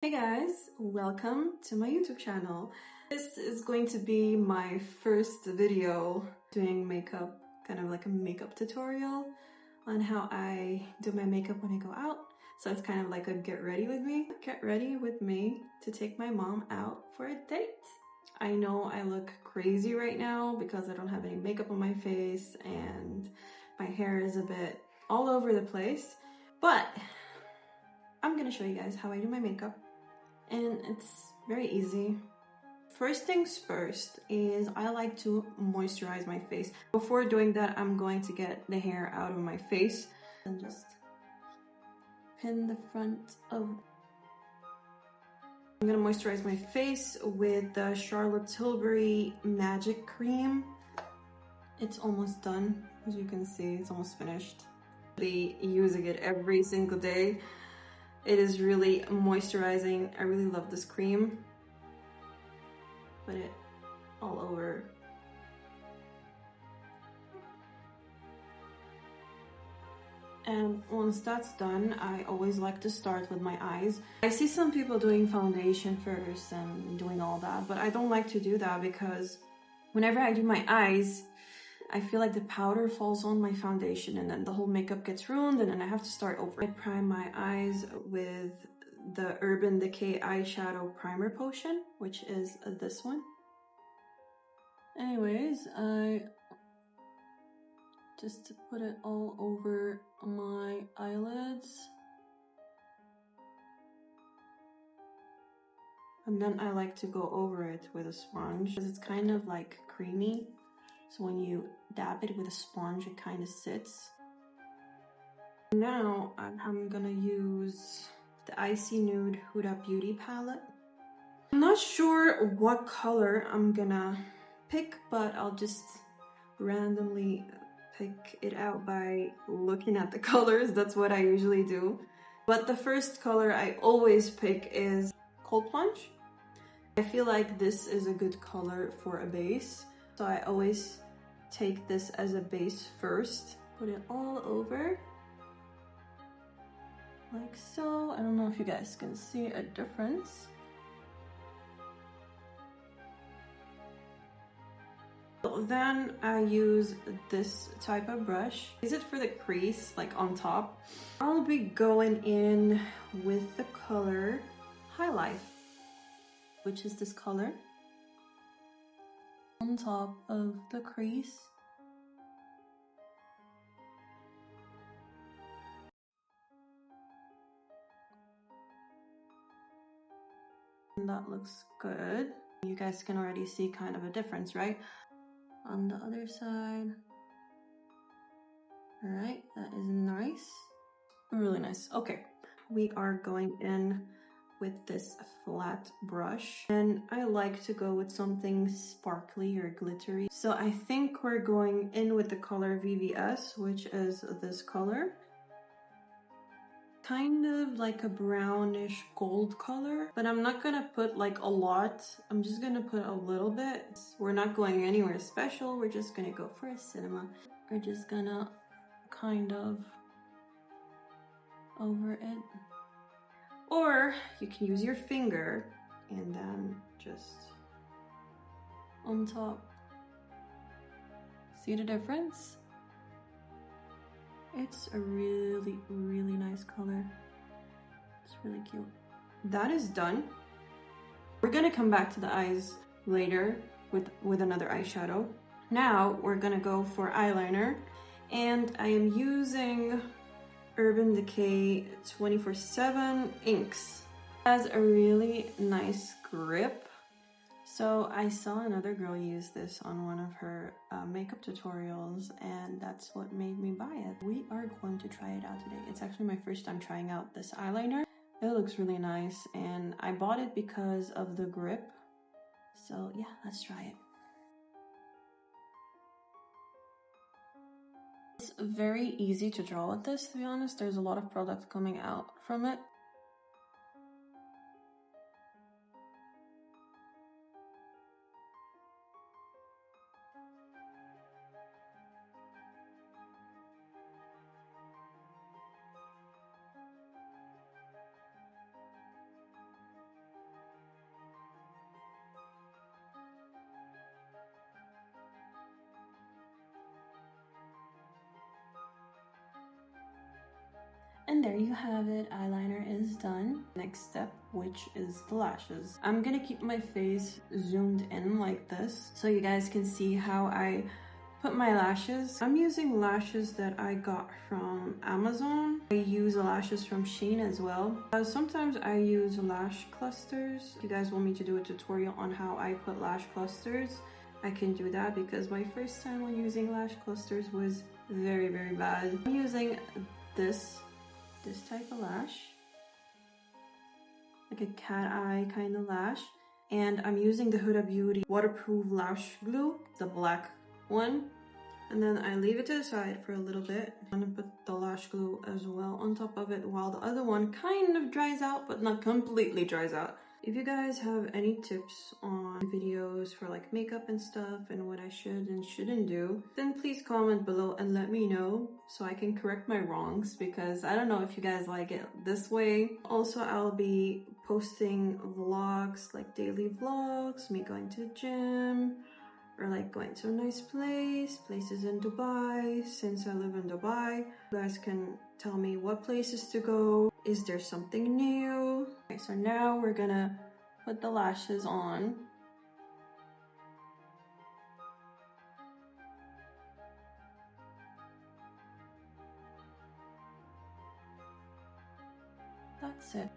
Hey guys, welcome to my YouTube channel. This is going to be my first video doing makeup, kind of like a makeup tutorial on how I do my makeup when I go out. So it's kind of like a get ready with me. Get ready with me to take my mom out for a date. I know I look crazy right now because I don't have any makeup on my face and my hair is a bit all over the place, but I'm gonna show you guys how I do my makeup. And it's very easy. First things first is I like to moisturize my face. Before doing that, I'm going to get the hair out of my face and just pin the front of... I'm gonna moisturize my face with the Charlotte Tilbury Magic Cream. It's almost done. As you can see, it's almost finished. I'll be using it every single day. It is really moisturizing. I really love this cream. Put it all over. And once that's done, I always like to start with my eyes. I see some people doing foundation first and doing all that, but I don't like to do that because whenever I do my eyes, I feel like the powder falls on my foundation and then the whole makeup gets ruined and then I have to start over. I prime my eyes with the Urban Decay eyeshadow primer potion, which is this one. Anyways, I just put it all over my eyelids. And then I like to go over it with a sponge because it's kind of like creamy. So when you dab it with a sponge, it kind of sits. Now I'm gonna use the Icy Nude Huda Beauty palette. I'm not sure what color I'm gonna pick, but I'll just randomly pick it out by looking at the colors. That's what I usually do. But the first color I always pick is Cold Plunge. I feel like this is a good color for a base. So I always take this as a base first, put it all over, like so. I don't know if you guys can see a difference. Then I use this type of brush. Use it for the crease, like on top. I'll be going in with the color Highlight, which is this color, on top of the crease. And that looks good. You guys can already see kind of a difference, right? On the other side. All right, that is nice. Really nice. Okay, we are going in with this flat brush, and I like to go with something sparkly or glittery. So I think we're going in with the color VVS, which is this color. Kind of like a brownish gold color, but I'm not gonna put like a lot. I'm just gonna put a little bit. We're not going anywhere special. We're just gonna go for a cinema. We're just gonna kind of over it. Or you can use your finger and then just on top. See the difference? It's a really, really nice color. It's really cute. That is done. We're gonna come back to the eyes later with another eyeshadow. Now we're gonna go for eyeliner, and I am using Urban Decay 24/7 inks. It has a really nice grip. So I saw another girl use this on one of her makeup tutorials, and that's what made me buy it. We are going to try it out today. It's actually my first time trying out this eyeliner. It looks really nice, and I bought it because of the grip. So yeah, let's try it. It's very easy to draw with this, to be honest. There's a lot of product coming out from it. And there you have it, eyeliner is done. Next step, which is the lashes. I'm gonna keep my face zoomed in like this so you guys can see how I put my lashes. I'm using lashes that I got from Amazon. I use lashes from Shein as well. Sometimes I use lash clusters. If you guys want me to do a tutorial on how I put lash clusters, I can do that because my first time when using lash clusters was very, very bad. I'm using this type of lash, like a cat eye kind of lash, and I'm using the Huda Beauty waterproof lash glue, the black one, and then I leave it to the side for a little bit. I'm gonna put the lash glue as well on top of it while the other one kind of dries out but not completely dries out. If you guys have any tips on videos for like makeup and stuff and what I should and shouldn't do, then please comment below and let me know so I can correct my wrongs, because I don't know if you guys like it this way. Also, I'll be posting vlogs, like daily vlogs, me going to the gym, or like going to a nice places in Dubai, since I live in Dubai. You guys can tell me what places to go. Is there something new? Okay, so now we're gonna put the lashes on. That's it.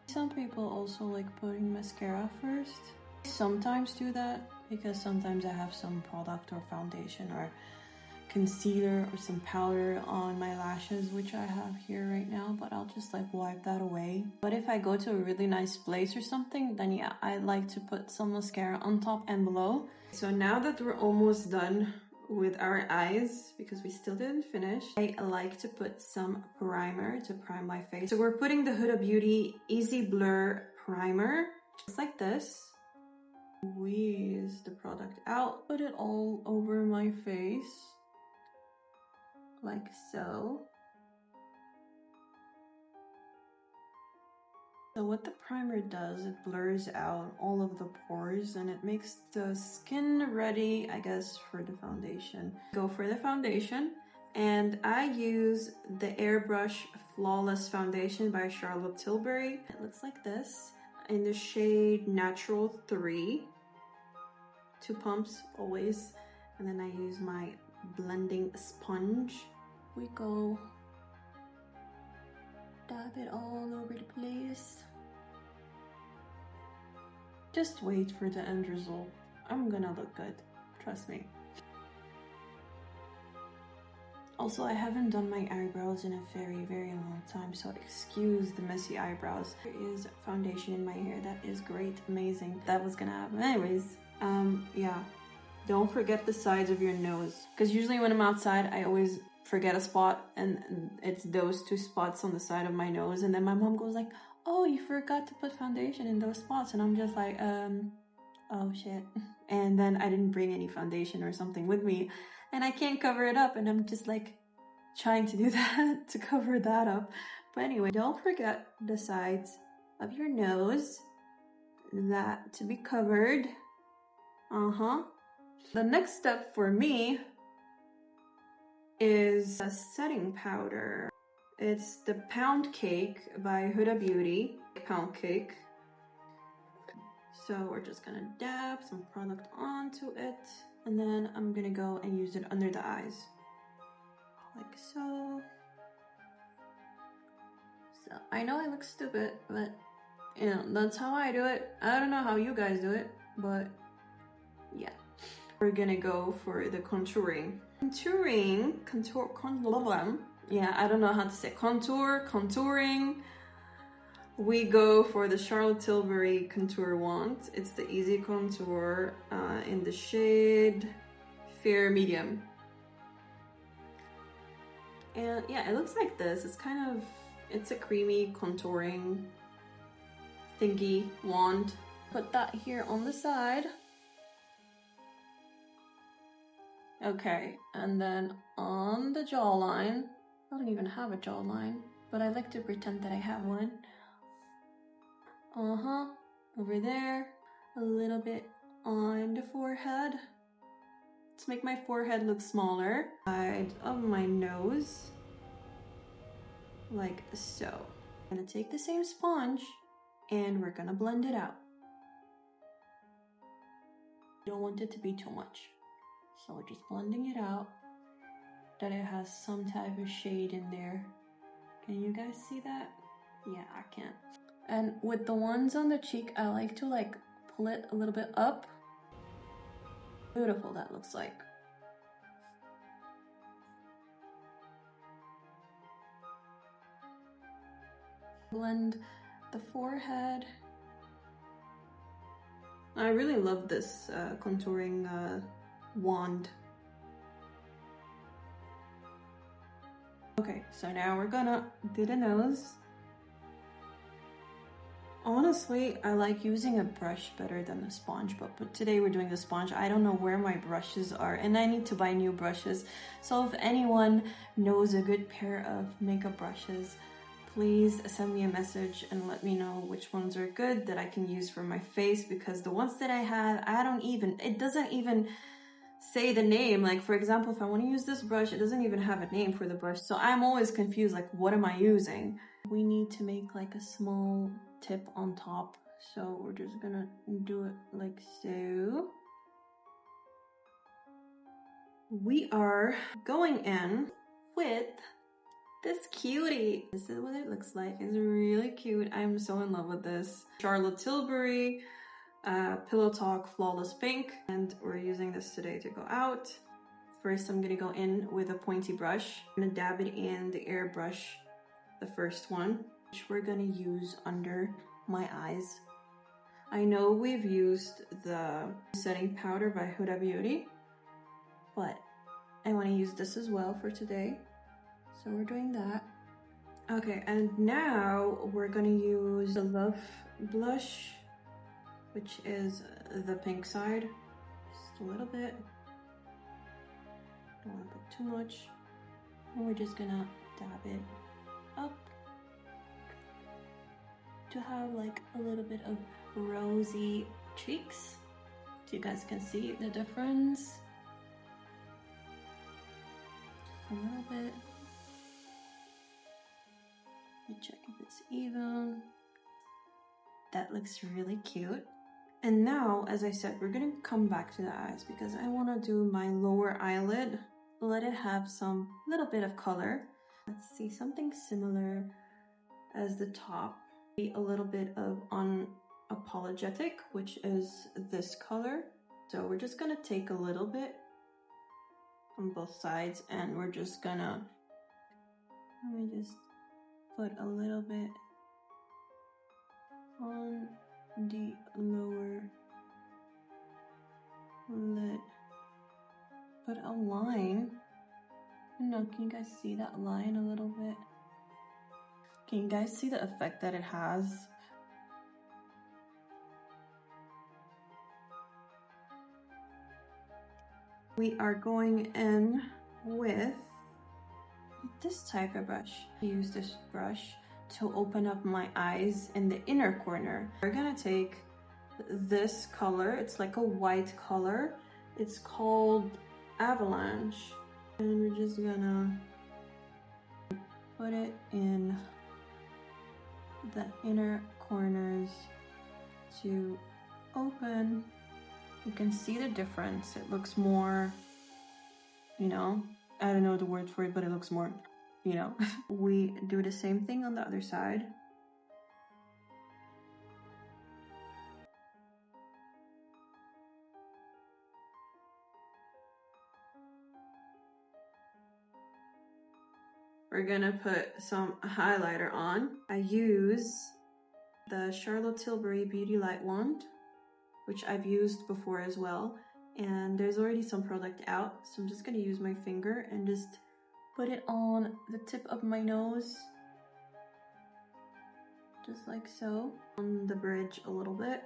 Some people also like putting mascara first. I sometimes do that because sometimes I have some product or foundation or concealer or some powder on my lashes, which I have here right now, but I'll just like wipe that away. But if I go to a really nice place or something, then yeah, I like to put some mascara on top and below. So now that we're almost done with our eyes, because we still didn't finish, I like to put some primer to prime my face. So we're putting the Huda Beauty Easy Blur Primer, just like this. Squeeze the product out, put it all over my face, like so. So what the primer does, it blurs out all of the pores and it makes the skin ready, I guess, for the foundation. Go for the foundation, and I use the Airbrush Flawless Foundation by Charlotte Tilbury. It looks like this in the shade Natural 3. 2 pumps always, and then I use my blending sponge. We go dab it all over the place. Just wait for the end result. I'm gonna look good, trust me. Also, I haven't done my eyebrows in a very, very long time, so excuse the messy eyebrows. There is foundation in my hair. That is great, amazing. That was gonna happen. Anyways, yeah. Don't forget the sides of your nose, because usually when I'm outside, I always forget a spot, and it's those 2 spots on the side of my nose, and then my mom goes like, oh, you forgot to put foundation in those spots, and I'm just like, oh shit. And then I didn't bring any foundation or something with me, and I can't cover it up, and I'm just like trying to do that to cover that up. But anyway, don't forget the sides of your nose, that to be covered. The next step for me is a setting powder. It's the Pound Cake by Huda Beauty. Pound Cake. So we're just gonna dab some product onto it, and then I'm gonna go and use it under the eyes. Like so. So I know I look stupid, but you know, that's how I do it. I don't know how you guys do it, but yeah. We're gonna go for the contouring. Yeah, I don't know how to say contouring. We go for the Charlotte Tilbury Contour Wand. It's the Easy Contour in the shade Fair Medium. And yeah, it looks like this. It's a creamy contouring thingy wand. Put that here on the side. Okay, and then on the jawline, I don't even have a jawline, but I like to pretend that I have one. Over there. A little bit on the forehead. Let's make my forehead look smaller. Side of my nose. Like so. I'm gonna take the same sponge and we're gonna blend it out. Don't want it to be too much. So we're just blending it out, that it has some type of shade in there. Can you guys see that? Yeah, I can. And with the ones on the cheek, I like to like pull it a little bit up. Beautiful that looks like. Blend the forehead. I really love this contouring wand. Okay, so now we're gonna do the nose. Honestly, I like using a brush better than the sponge, but today we're doing the sponge. I don't know where my brushes are and I need to buy new brushes. So if anyone knows a good pair of makeup brushes, please send me a message and let me know which ones are good that I can use for my face, because the ones that I have, it doesn't even say the name. Like for example, if I want to use this brush, it doesn't even have a name for the brush. So I'm always confused, like what am I using? We need to make like a small tip on top. So we're just gonna do it like so. We are going in with this cutie. This is what it looks like. It's really cute. I'm so in love with this. Charlotte Tilbury Pillow Talk Flawless Pink. And we're using this today to go out. First, I'm gonna go in with a pointy brush. I'm gonna dab it in the airbrush, the first one, which we're gonna use under my eyes. I know we've used the setting powder by Huda Beauty, but I wanna use this as well for today. So we're doing that. Okay, and now we're gonna use the Love blush, which is the pink side. Just a little bit. Don't want to put too much. And we're just gonna dab it up to have like a little bit of rosy cheeks. So you guys can see the difference. Just a little bit. Check if it's even. That looks really cute. And now, as I said, we're gonna come back to the eyes because I want to do my lower eyelid. Let it have some little bit of color. Let's see, something similar as the top. A little bit of unapologetic, which is this color. So we're just gonna take a little bit on both sides and we're just gonna, let me just put a little bit on the lower lid. Put a line. No, can you guys see that line a little bit? Can you guys see the effect that it has? We are going in with this type of brush. I use this brush to open up my eyes in the inner corner. We're gonna take this color, it's like a white color. It's called Avalanche. And we're just gonna put it in the inner corners to open. You can see the difference. It looks more, you know, I don't know the word for it, but it looks more, you know. We do the same thing on the other side. We're gonna put some highlighter on. I use the Charlotte Tilbury Beauty Light Wand, which I've used before as well. And there's already some product out, so I'm just gonna use my finger and just put it on the tip of my nose. Just like so. On the bridge a little bit.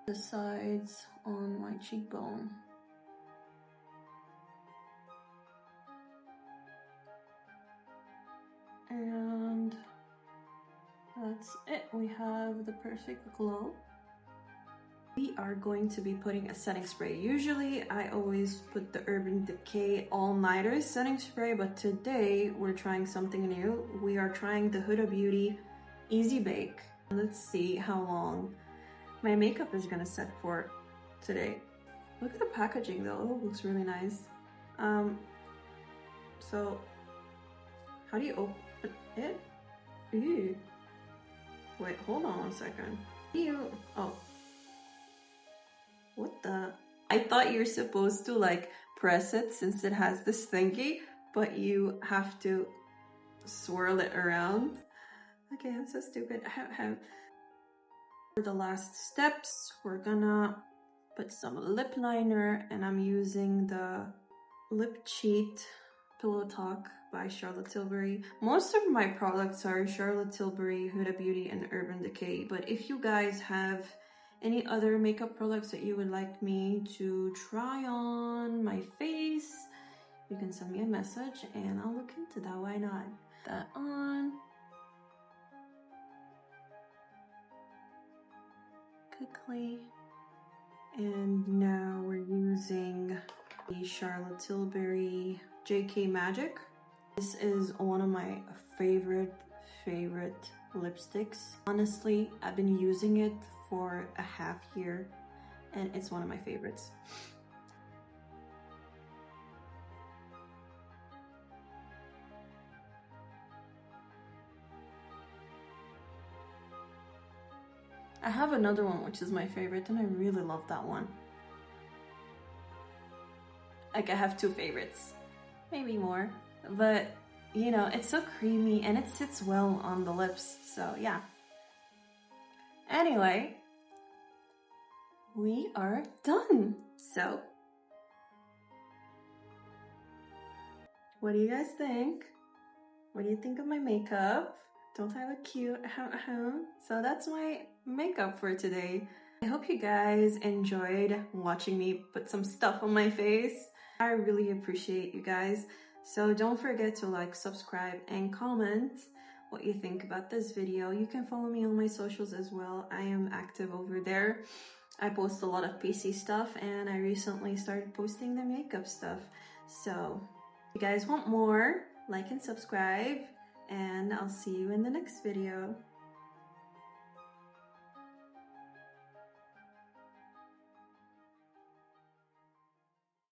The sides on my cheekbone. And That's it. We have the perfect glow. We are going to be putting a setting spray. Usually I always put the Urban Decay All Nighter setting spray, but today we're trying something new. We are trying the Huda Beauty Easy Bake. Let's see how long my makeup is gonna set for today. Look at the packaging though, it looks really nice. So how do you open it? Ew. Wait, hold on 1 second. Oh. What the? I thought you're supposed to like press it since it has this thingy, but you have to swirl it around. Okay, I'm so stupid. For the last steps, we're gonna put some lip liner, and I'm using the Lip Cheat Pillow Talk by Charlotte Tilbury. Most of my products are Charlotte Tilbury, Huda Beauty, and Urban Decay, but if you guys have any other makeup products that you would like me to try on my face, you can send me a message and I'll look into that. Why not? That on. Quickly. And now we're using the Charlotte Tilbury JK Magic. This is one of my favorite lipsticks. Honestly, I've been using it for a half year and it's one of my favorites. I have another one which is my favorite and I really love that one. Like I have two favorites, maybe more, but you know, it's so creamy and it sits well on the lips, so yeah. Anyway, we are done. So, what do you guys think? What do you think of my makeup? Don't I look cute? So that's my makeup for today. I hope you guys enjoyed watching me put some stuff on my face. I really appreciate you guys. So don't forget to like, subscribe, and comment what you think about this video. You can follow me on my socials as well. I am active over there. I post a lot of PC stuff and I recently started posting the makeup stuff. So if you guys want more, like and subscribe, and I'll see you in the next video.